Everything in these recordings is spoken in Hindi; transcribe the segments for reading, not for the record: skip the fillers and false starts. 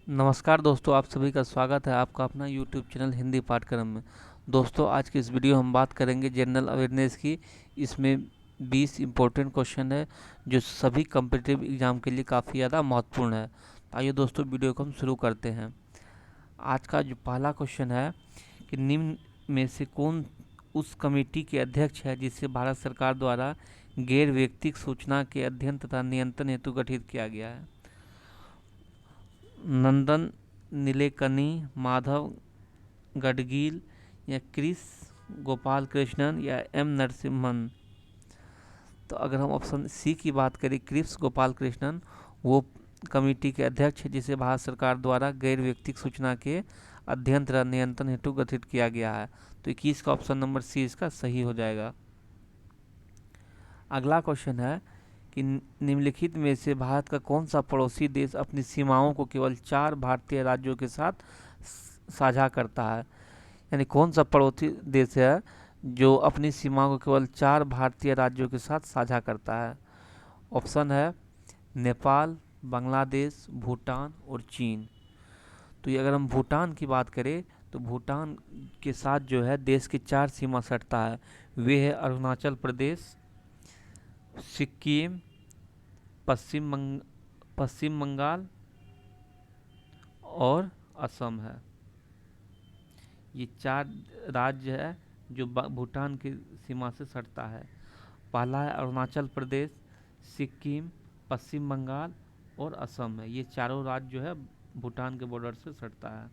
नमस्कार दोस्तों, आप सभी का स्वागत है आपका अपना YouTube चैनल हिंदी पाठ्यक्रम में। दोस्तों, आज की इस वीडियो हम बात करेंगे जनरल अवेयरनेस की। इसमें 20 इम्पोर्टेंट क्वेश्चन है जो सभी कम्पिटिटिव एग्जाम के लिए काफ़ी ज़्यादा महत्वपूर्ण है। आइए दोस्तों, वीडियो को हम शुरू करते हैं। आज का जो पहला क्वेश्चन है कि निम्न में से कौन उस कमेटी के अध्यक्ष है जिसे भारत सरकार द्वारा गैर व्यक्तिक सूचना के अध्ययन तथा नियंत्रण हेतु गठित किया गया है? नंदन नीलेकनी, माधव गडगिल या क्रिस गोपाल कृष्णन या एम नरसिम्हन। तो अगर हम ऑप्शन सी की बात करें, क्रिस गोपाल कृष्णन, वो कमेटी के अध्यक्ष है जिसे भारत सरकार द्वारा गैर व्यक्तिक सूचना के अध्ययन तथा नियंत्रण हेतु गठित किया गया है। तो 21 का ऑप्शन नंबर सी इसका सही हो जाएगा। अगला क्वेश्चन है कि निम्नलिखित में से भारत का कौन सा पड़ोसी देश अपनी सीमाओं को केवल 4 भारतीय राज्यों के साथ साझा करता है? यानी कौन सा पड़ोसी देश है जो अपनी सीमाओं को केवल 4 भारतीय राज्यों के साथ साझा करता है? ऑप्शन है नेपाल, बांग्लादेश, भूटान और चीन। तो ये अगर हम भूटान की बात करें तो भूटान के साथ जो है देश की 4 सीमा सटता है। वे है अरुणाचल प्रदेश, सिक्किम, पश्चिम बंगाल और असम है। ये 4 राज्य है जो भूटान की सीमा से सटता है। पहला है अरुणाचल प्रदेश, सिक्किम, पश्चिम बंगाल और असम है। ये चारों राज्य जो है भूटान के बॉर्डर से सटता है।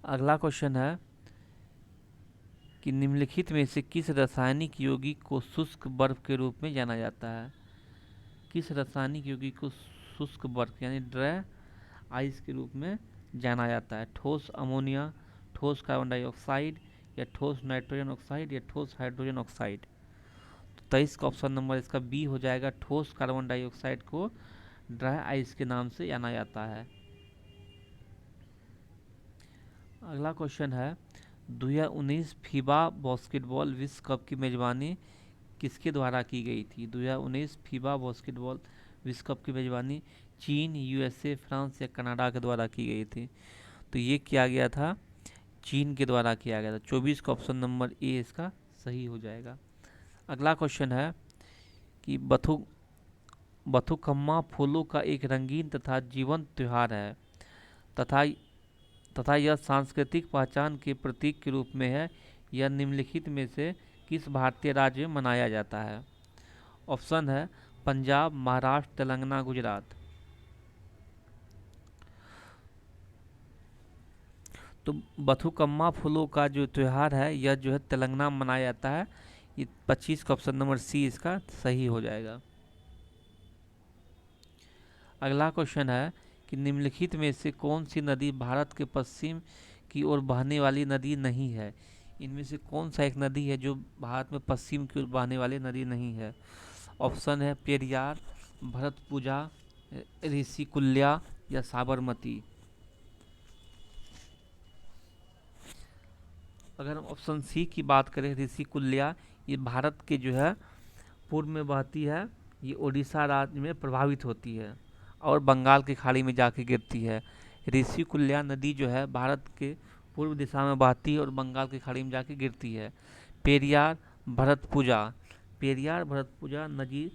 अगला क्वेश्चन है कि निम्नलिखित में से किस रासायनिक यौगिक को शुष्क बर्फ के रूप में जाना जाता है? किस रासायनिक यौगिक को शुष्क बर्फ यानी ड्राई आइस के रूप में जाना जाता है? ठोस अमोनिया, ठोस कार्बन डाइऑक्साइड या ठोस नाइट्रोजन ऑक्साइड या ठोस हाइड्रोजन ऑक्साइड। तो 23 का ऑप्शन नंबर इसका बी हो जाएगा। ठोस कार्बन डाइऑक्साइड को ड्राई आइस के नाम से जाना जाता है। अगला क्वेश्चन है 2019 फीबा बास्केटबॉल विश्व कप की मेजबानी किसके द्वारा की गई थी? 2019 फीबा बास्केटबॉल विश्व कप की मेजबानी चीन, यूएसए, फ्रांस या कनाडा के द्वारा की गई थी। तो ये किया गया था, चीन के द्वारा किया गया था। 24 का ऑप्शन नंबर ए इसका सही हो जाएगा। अगला क्वेश्चन है कि बथुकम्मा फूलों का एक रंगीन तथा जीवंत त्योहार है तथा तथा यह सांस्कृतिक पहचान के प्रतीक के रूप में है। यह निम्नलिखित में से किस भारतीय राज्य में मनाया जाता है? ऑप्शन है पंजाब, महाराष्ट्र, तेलंगाना, गुजरात। तो बथुकम्मा फूलों का जो त्योहार है यह जो है तेलंगाना में मनाया जाता है। ये 25 का ऑप्शन नंबर सी इसका सही हो जाएगा। अगला क्वेश्चन है कि निम्नलिखित में से कौन सी नदी भारत के पश्चिम की ओर बहने वाली नदी नहीं है? इनमें से कौन सा एक नदी है जो भारत में पश्चिम की ओर बहने वाली नदी नहीं है? ऑप्शन है पेरियार, भरतपुजा, ऋषिकुल्या या साबरमती। अगर हम ऑप्शन सी की बात करें ऋषिकुल्या, ये भारत के जो है पूर्व में बहती है। ये उड़ीसा राज्य में प्रभावित होती है और बंगाल की खाड़ी में जाके गिरती है। ऋषिकुल्या नदी जो है भारत के पूर्व दिशा में बहती है और बंगाल की खाड़ी में जाके गिरती है। पेरियार, भरतपुजा, पेरियार भरतपुजा नदी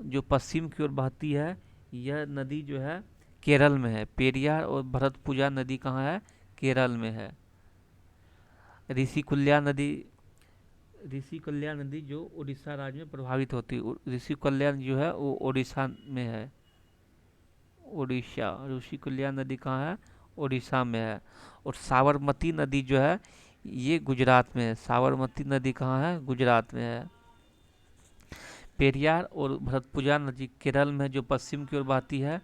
जो पश्चिम की ओर बहती है, यह नदी जो है केरल में है। पेरियार और भरतपुजा नदी कहाँ है? केरल में है। ऋषिकुल्या नदी ऋषिकुल्या नदी जो उड़ीसा राज्य में प्रभावित होती है। ऋषिकुल्या जो है वो उड़ीसा में है। उड़ीसा, ऋषिकुल्या नदी कहाँ है? उड़ीसा में है। और साबरमती नदी जो है ये गुजरात में है। साबरमती नदी कहाँ है? गुजरात में है। पेरियार और भरतपुजा नदी केरल में जो पश्चिम की ओर बहती है,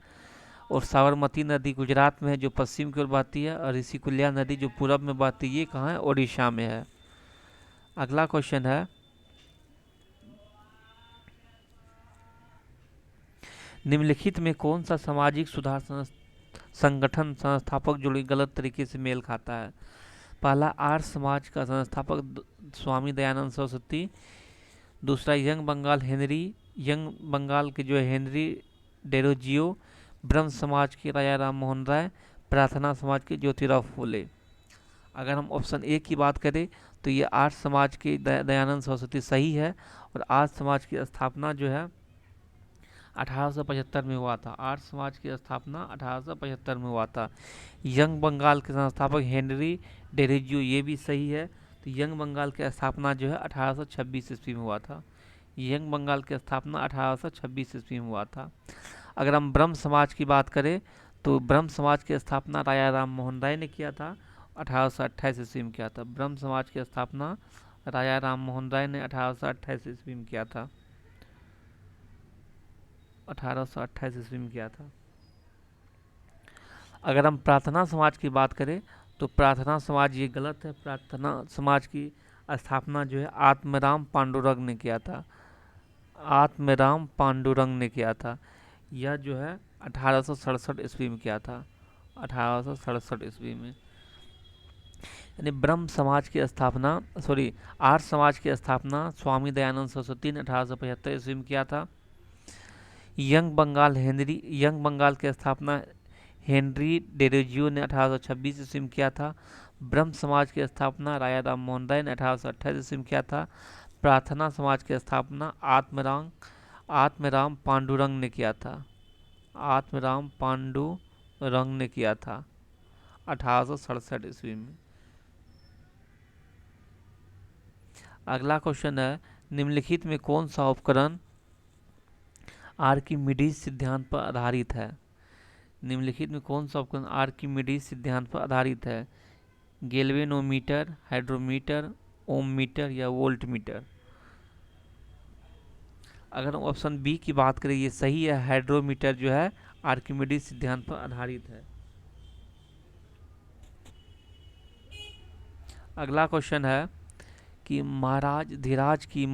और साबरमती नदी गुजरात में है जो पश्चिम की ओर बहती है, और ऋषिकुल्या नदी जो पूरब में बहती है ये कहाँ है? उड़ीसा में है। अगला क्वेश्चन है निम्नलिखित में कौन सा सामाजिक सुधार संगठन संस्थापक जोड़ी गलत तरीके से मेल खाता है? पहला आर्य समाज का संस्थापक स्वामी दयानंद सरस्वती, दूसरा यंग बंगाल के जो है हेनरी डेरोजियो, ब्रह्म समाज के राजा राम मोहन राय, प्रार्थना समाज के ज्योतिराव फूले। अगर हम ऑप्शन ए की बात करें तो ये आर्य समाज के दयानंद सरस्वती सही है। और आर्य समाज की स्थापना जो है 1875 में हुआ था। आर्य समाज की स्थापना 1875 में हुआ था। यंग बंगाल के संस्थापक हेनरी डेरेजियो, ये भी सही है। तो यंग बंगाल की स्थापना जो है 1826 ईस्वी में हुआ था। यंग बंगाल की स्थापना 1826 ईस्वी में हुआ था। अगर हम ब्रह्म समाज की बात करें तो ब्रह्म समाज की स्थापना राजा राम मोहन राय ने किया था, 1828 ईस्वी में किया था। ब्रह्म समाज की स्थापना राजा राम मोहन राय ने 1828 ईस्वी में किया था। 1828 ईस्वी में किया था। अगर हम प्रार्थना समाज की बात करें तो प्रार्थना समाज ये गलत है। प्रार्थना समाज की स्थापना जो है आत्मराम पांडुरंग ने किया था। आत्मराम पांडुरंग ने किया था। यह जो है 1867 ईस्वी में किया था। 1867 ईस्वी में। यानी ब्रह्म समाज की स्थापना आर्य समाज की स्थापना स्वामी दयानंद सरस्वती ने 1875 ईस्वी में किया था। यंग बंगाल की स्थापना हेनरी डेरेजियो ने 1826 ईस्वी में किया था। ब्रह्म समाज की स्थापना राजा राम मोहन राय ने 1828 ईस्वी में किया था। प्रार्थना समाज की स्थापना आत्मराम पांडुरंग ने किया था। आत्मराम पांडुरंग ने किया था 1867 ईस्वी में। अगला क्वेश्चन है, निम्नलिखित में कौन सा उपकरण आर्किमिडीज सिद्धांत पर आधारित है? निम्नलिखित में कौन सा उपकरण आर्किमिडीज सिद्धांत पर आधारित है? गैल्वेनोमीटर, हाइड्रोमीटर, ओम मीटर या वोल्ट मीटर? अगर हम ऑप्शन बी की बात करें, ये सही है। हाइड्रोमीटर जो है आर्किमिडीज सिद्धांत पर आधारित है। अगला क्वेश्चन है कि महाराज धीराज की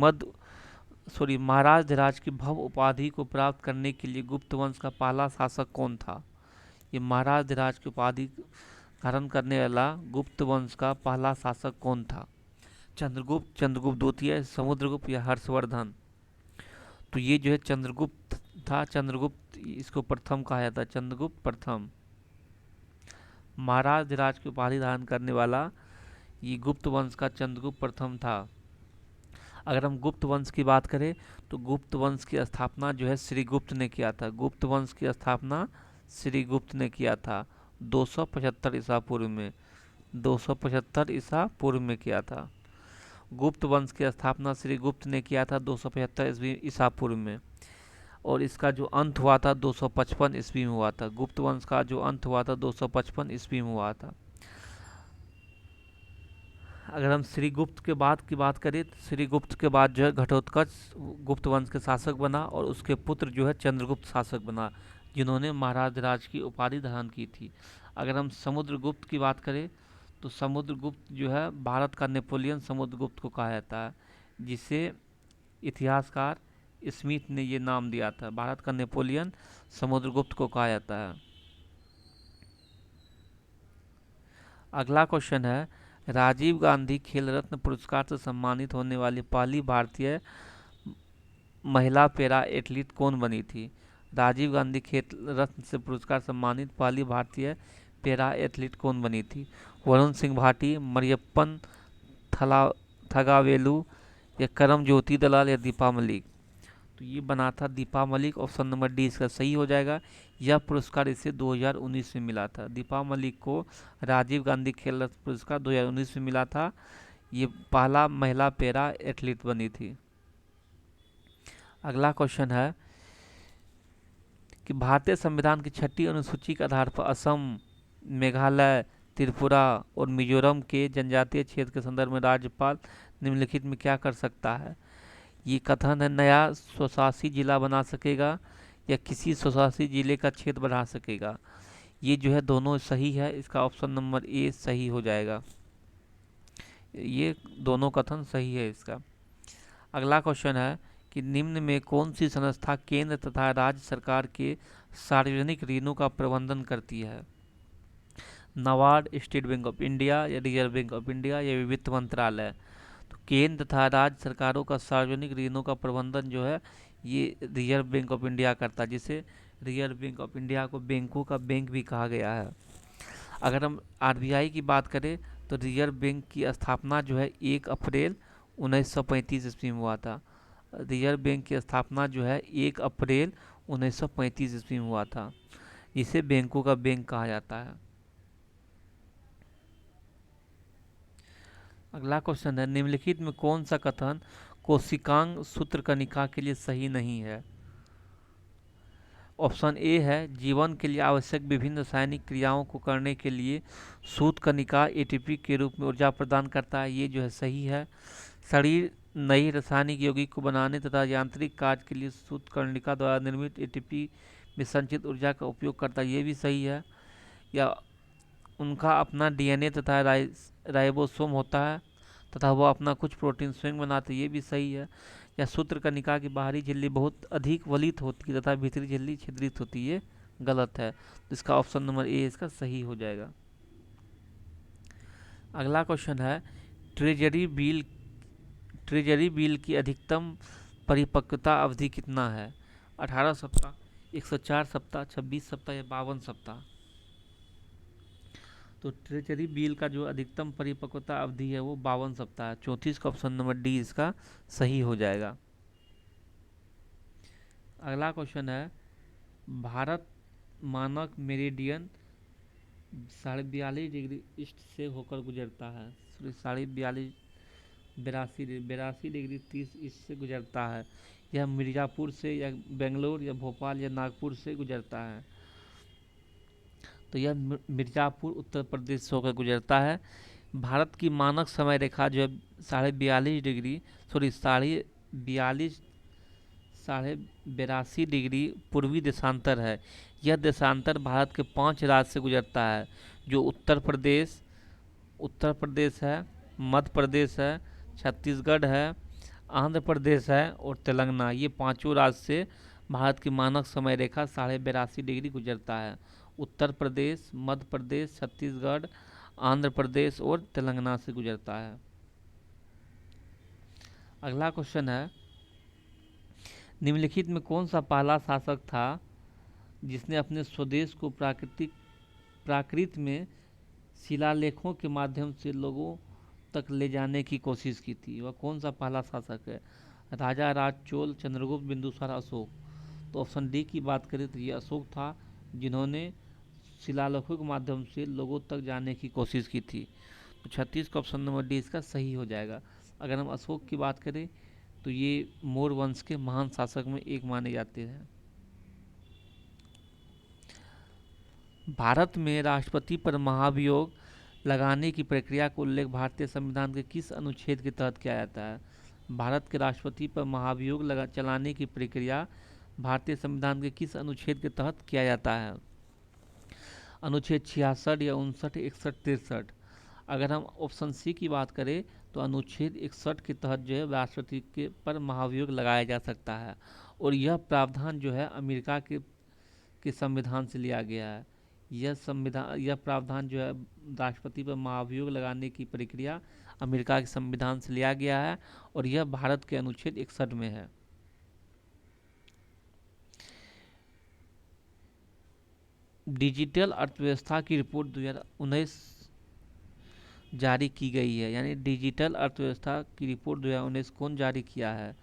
भव्य उपाधि को प्राप्त करने के लिए गुप्त वंश का पहला शासक कौन था? ये महाराज धीराज की उपाधि धारण करने वाला गुप्त वंश का पहला शासक कौन था? चंद्रगुप्त द्वितीय, समुद्रगुप्त या हर्षवर्धन? तो ये जो है चंद्रगुप्त था। चंद्रगुप्त इसको प्रथम कहा जाता है। चंद्रगुप्त प्रथम महाराज धीराज की उपाधि धारण करने वाला ये गुप्त वंश का चंद्रगुप्त प्रथम था। अगर हम गुप्त वंश की बात करें तो गुप्त वंश की स्थापना जो है श्रीगुप्त ने किया था। गुप्त वंश की स्थापना श्रीगुप्त ने किया था 275 ईसा पूर्व में। 275 ईसा पूर्व में किया था। गुप्त वंश की स्थापना श्रीगुप्त ने किया था 275 ईसा पूर्व में। और इसका जो अंत हुआ था 255 ईस्वी में हुआ था। गुप्त वंश का जो अंत हुआ था 255 ईस्वी में हुआ था। अगर हम श्रीगुप्त के बाद की बात करें तो श्रीगुप्त के बाद जो है घटोत्कच गुप्त वंश के शासक बना और उसके पुत्र जो है चंद्रगुप्त शासक बना, जिन्होंने महाराज राज की उपाधि धारण की थी। अगर हम समुद्रगुप्त की बात करें तो समुद्रगुप्त जो है भारत का नेपोलियन समुद्रगुप्त को कहा जाता है, जिसे इतिहासकार स्मिथ ने ये नाम दिया था। भारत का नेपोलियन समुद्रगुप्त को कहा जाता है। अगला क्वेश्चन है, राजीव गांधी खेल रत्न पुरस्कार से सम्मानित होने वाली पहली भारतीय महिला पैरा एथलीट कौन बनी थी? राजीव गांधी खेल रत्न से पुरस्कार सम्मानित पहली भारतीय पैरा एथलीट कौन बनी थी? वरुण सिंह भाटी, मरियप्पन थगावेलु या करम ज्योति दलाल या दीपा मलिक? तो ये बना था Deepa Malik. Option number D इसका सही हो जाएगा। यह पुरस्कार इसे 2019 में मिला था। दीपा मलिक को राजीव गांधी खेल रत्न पुरस्कार 2019 में मिला था। ये पहला महिला पैरा एथलीट बनी थी। अगला क्वेश्चन है कि भारतीय संविधान की 6ठी अनुसूची के आधार पर असम, मेघालय, त्रिपुरा और मिजोरम के जनजातीय क्षेत्र के संदर्भ में राज्यपाल निम्नलिखित में क्या कर सकता है? ये कथन है, नया स्वशासी जिला बना सकेगा या किसी स्वशासी जिले का क्षेत्र बढ़ा सकेगा। ये जो है दोनों सही है। इसका ऑप्शन नंबर ए सही हो जाएगा। ये दोनों कथन सही है इसका। अगला क्वेश्चन है कि निम्न में कौन सी संस्था केंद्र तथा राज्य सरकार के सार्वजनिक ऋणों का प्रबंधन करती है? NABARD, state bank of India या रिजर्व बैंक ऑफ इंडिया या वित्त मंत्रालय? तो केंद्र तथा राज्य सरकारों का सार्वजनिक ऋणों का प्रबंधन जो है ये रिजर्व बैंक ऑफ इंडिया करता है, जिसे रिजर्व बैंक ऑफ इंडिया को बैंकों का बैंक भी कहा गया है। अगर हम आरबीआई की बात करें तो रिजर्व बैंक की स्थापना जो है 1 अप्रैल 1935 ईस्वी में हुआ था। रिजर्व बैंक की स्थापना जो है 1 अप्रैल 1935 ईस्वी में हुआ था, जिसे बैंकों का बैंक कहा जाता है। अगला क्वेश्चन है, निम्नलिखित में कौन सा कथन कोशिकांग सूत्र कणिका के लिए सही नहीं है? ऑप्शन ए है, जीवन के लिए आवश्यक विभिन्न रासायनिक क्रियाओं को करने के लिए सूत कणिका एटीपी के रूप में ऊर्जा प्रदान करता है, ये जो है सही है। शरीर नई रासायनिक यौगिक को बनाने तथा यांत्रिक कार्य के लिए सूत कणिका द्वारा निर्मित एटीपी में संचित ऊर्जा का उपयोग करता है, ये भी सही है। या उनका अपना डीएनए तथा राइबोसोम होता है तथा वह अपना कुछ प्रोटीन स्वयं बनाते, ये भी सही है। या सूत्र कणिका की बाहरी झिल्ली बहुत अधिक वलित होती है तथा भीतरी झिल्ली छिद्रित होती है, ये गलत है। तो इसका ऑप्शन नंबर ए इसका सही हो जाएगा। अगला क्वेश्चन है, ट्रेजरी बिल ट्रेजरी बिल की अधिकतम परिपक्वता अवधि कितना है? 18 सप्ताह, 104 सप्ताह, 26 सप्ताह या 52 सप्ताह? तो ट्रेजरी बिल का जो अधिकतम परिपक्वता अवधि है वो 52 सप्ताह है। 34 का ऑप्शन नंबर डी इसका सही हो जाएगा। अगला क्वेश्चन है, भारत मानक मेरिडियन 42.5 डिग्री ईस्ट से होकर गुजरता है। 42 डिग्री 30 ईस्ट से गुजरता है। यह मिर्ज़ापुर से या बेंगलोर या भोपाल या नागपुर से गुजरता है। तो यह मिर्ज़ापुर उत्तर प्रदेश से होकर गुजरता है। भारत की मानक समय रेखा जो है 42 डिग्री पूर्वी देशांतर है। यह देशांतर भारत के 5 राज्य से गुजरता है, जो उत्तर प्रदेश है, मध्य प्रदेश है, छत्तीसगढ़ है, आंध्र प्रदेश है और तेलंगाना। ये 5 राज्य से भारत की मानक समय रेखा 42.5 डिग्री गुजरता है। उत्तर प्रदेश, मध्य प्रदेश, छत्तीसगढ़, आंध्र प्रदेश और तेलंगाना से गुजरता है। अगला क्वेश्चन है, निम्नलिखित में कौन सा पहला शासक था जिसने अपने स्वदेश को प्राकृत में शिलालेखों के माध्यम से लोगों तक ले जाने की कोशिश की थी? वह कौन सा पहला शासक है? राजा राज, चोल, चंद्रगुप्त, बिंदुसार, अशोक? तो ऑप्शन डी की बात करें तो ये अशोक था, जिन्होंने शिलालेखों के माध्यम से लोगों तक जाने की कोशिश की थी। तो 36 का ऑप्शन नंबर डी इसका सही हो जाएगा। अगर हम अशोक की बात करें तो ये मौर्य वंश के महान शासक में एक माने जाते हैं। भारत में राष्ट्रपति पर महाभियोग लगाने की प्रक्रिया का उल्लेख भारतीय संविधान के किस अनुच्छेद के तहत किया जाता है? भारत के राष्ट्रपति पर महाभियोग चलाने की प्रक्रिया भारतीय संविधान के किस अनुच्छेद के तहत किया जाता है? अनुच्छेद 66 या 59, 61, 63? अगर हम ऑप्शन सी की बात करें तो अनुच्छेद 61 के तहत जो है राष्ट्रपति के पर महाभियोग लगाया जा सकता है, और यह प्रावधान जो है अमेरिका के संविधान से लिया गया है। यह प्रावधान जो है राष्ट्रपति पर महाभियोग लगाने की प्रक्रिया अमेरिका के संविधान से लिया गया है, और यह भारत के अनुच्छेद 61 में है। डिजिटल अर्थव्यवस्था की रिपोर्ट 2019 जारी की गई है, यानी डिजिटल अर्थव्यवस्था की रिपोर्ट 2019 कौन जारी किया है?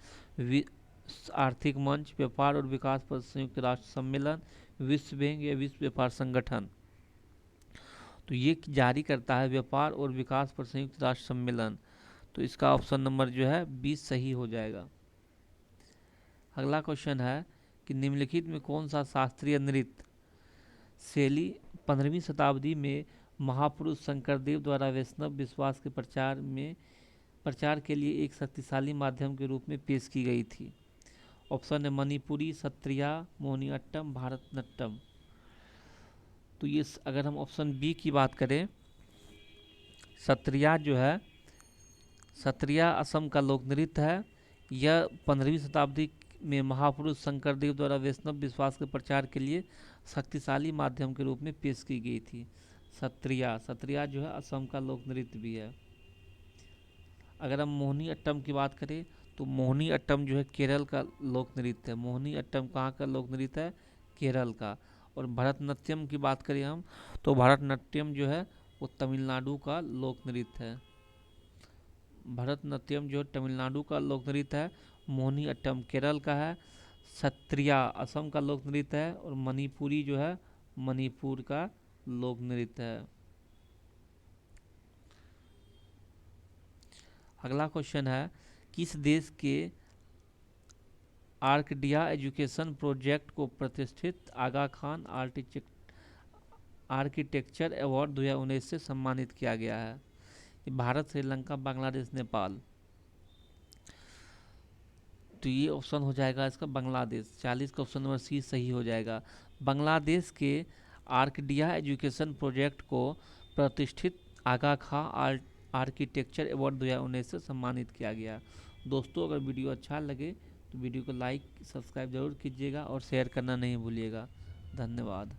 आर्थिक मंच, व्यापार और विकास पर संयुक्त राष्ट्र सम्मेलन, विश्व बैंक या विश्व व्यापार संगठन? तो ये जारी करता है व्यापार और विकास पर संयुक्त राष्ट्र सम्मेलन। तो इसका ऑप्शन नंबर जो है 20 सही हो जाएगा। अगला क्वेश्चन है कि निम्नलिखित में कौन सा शास्त्रीय नृत्य शैली 15वीं शताब्दी में महापुरुष शंकरदेव द्वारा वैष्णव विश्वास के प्रचार के लिए एक शक्तिशाली माध्यम के रूप में पेश की गई थी? ऑप्शन है मणिपुरी, सत्रिया, मोहिनीअट्टम, भारतनाट्यम? तो ये अगर हम ऑप्शन बी की बात करें, सत्रिया जो है, सत्रिया असम का लोक नृत्य है। यह 15वीं शताब्दी में महापुरुष शंकरदेव द्वारा वैष्णव विश्वास के प्रचार के लिए शक्तिशाली माध्यम के रूप में पेश की गई थी। सत्रिया जो है असम का लोक नृत्य भी है। अगर हम मोहिनी अट्टम की बात करें तो मोहिनी अट्टम जो है केरल का लोक नृत्य है। मोहिनी अट्टम कहाँ का लोक नृत्य है? केरल का। और भरतनाट्यम की बात करें हम, तो भरतनाट्यम जो है वो तमिलनाडु का लोक नृत्य है। भरतनाट्यम जो तमिलनाडु का लोक नृत्य है, मोहिनी अट्टम केरल का है, सत्रिया असम का लोक नृत्य है, और मणिपुरी जो है मणिपुर का लोक नृत्य है। अगला क्वेश्चन है, किस देश के आर्कडिया एजुकेशन प्रोजेक्ट को प्रतिष्ठित आगा खान आर्किटेक्चर अवार्ड 2019 से सम्मानित किया गया है? भारत, श्रीलंका, बांग्लादेश, नेपाल। तो ये ऑप्शन हो जाएगा इसका बांग्लादेश। 40 का ऑप्शन नंबर सी सही हो जाएगा। बांग्लादेश के आर्कडिया एजुकेशन प्रोजेक्ट को प्रतिष्ठित आगा खां आर्किटेक्चर अवार्ड 2019 से सम्मानित किया गया। दोस्तों, अगर वीडियो अच्छा लगे तो वीडियो को लाइक सब्सक्राइब जरूर कीजिएगा और शेयर करना नहीं भूलिएगा। धन्यवाद।